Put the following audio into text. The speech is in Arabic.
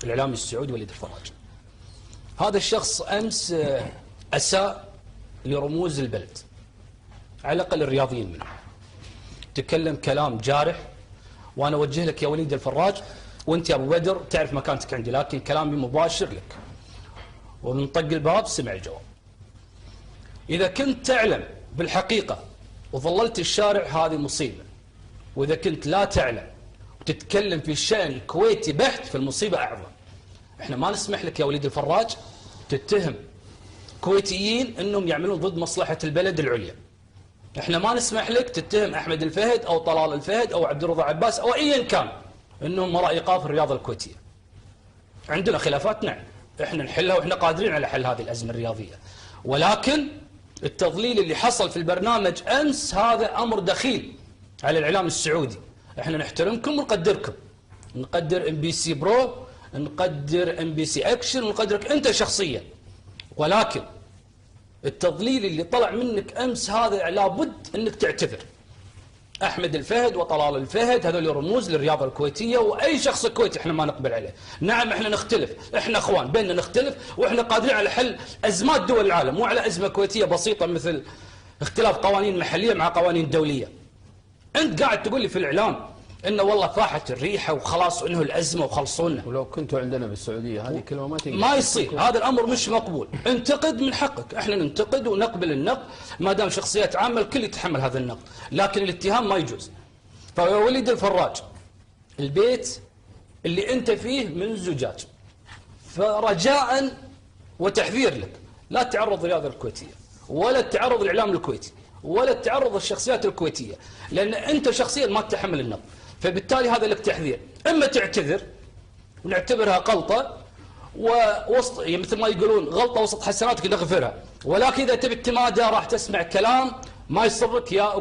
الإعلامي السعودي وليد الفراج. هذا الشخص أمس أساء لرموز البلد، على الأقل الرياضيين منه. تكلم كلام جارح، وأنا أوجه لك يا وليد الفراج، وأنت يا أبو بدر تعرف مكانتك عندي، لكن كلامي مباشر لك. ومن طق الباب سمع الجواب. إذا كنت تعلم بالحقيقة وظللت الشارع هذه مصيبة، وإذا كنت لا تعلم وتتكلم في الشأن الكويتي بحت فالمصيبة أعظم. إحنا ما نسمح لك يا وليد الفراج تتهم كويتيين أنهم يعملون ضد مصلحة البلد العليا. إحنا ما نسمح لك تتهم أحمد الفهد أو طلال الفهد أو عبد الرضا عباس أو أيا كان أنهم وراء إيقاف الرياضة الكويتية. عندنا خلافات نعم، إحنا نحلها وإحنا قادرين على حل هذه الأزمة الرياضية، ولكن التضليل اللي حصل في البرنامج أمس هذا أمر دخيل على الإعلام السعودي. إحنا نحترمكم ونقدركم، نقدر MBC برو، نقدر MBC أكشن، ونقدرك أنت شخصيا، ولكن التضليل اللي طلع منك أمس هذا لابد أنك تعتذر. أحمد الفهد وطلال الفهد هذول رموز للرياضة الكويتية، وأي شخص كويتي إحنا ما نقبل عليه. نعم إحنا نختلف، إحنا أخوان بيننا نختلف، وإحنا قادرين على حل أزمات دول العالم، مو على أزمة كويتية بسيطة مثل اختلاف قوانين محلية مع قوانين دولية. أنت قاعد تقول لي في الإعلام إنه والله فاحت الريحة وخلاص إنه الأزمة وخلصونا. ولو كنتوا عندنا بالسعودية هذه كلمة ما تقدر، ما يصير، هذا الأمر مش مقبول. انتقد من حقك، إحنا ننتقد ونقبل النقد ما دام شخصيات عامة، الكل يتحمل هذا النقد، لكن الاتهام ما يجوز. فيا وليد الفراج، البيت اللي أنت فيه من زجاج، فرجاء وتحذير لك لا تعرض الرياضة الكويتية، ولا تعرض الإعلام الكويتي، ولا تعرض الشخصيات الكويتية، لأن أنت شخصيا ما تتحمل النقد. فبالتالي هذا لك تحذير، إما تعتذر ونعتبرها غلطة ووسط، يعني مثل ما يقولون غلطة وسط حسناتك نغفرها، ولكن إذا تبي التمادى راح تسمع كلام ما يسرك يا أبو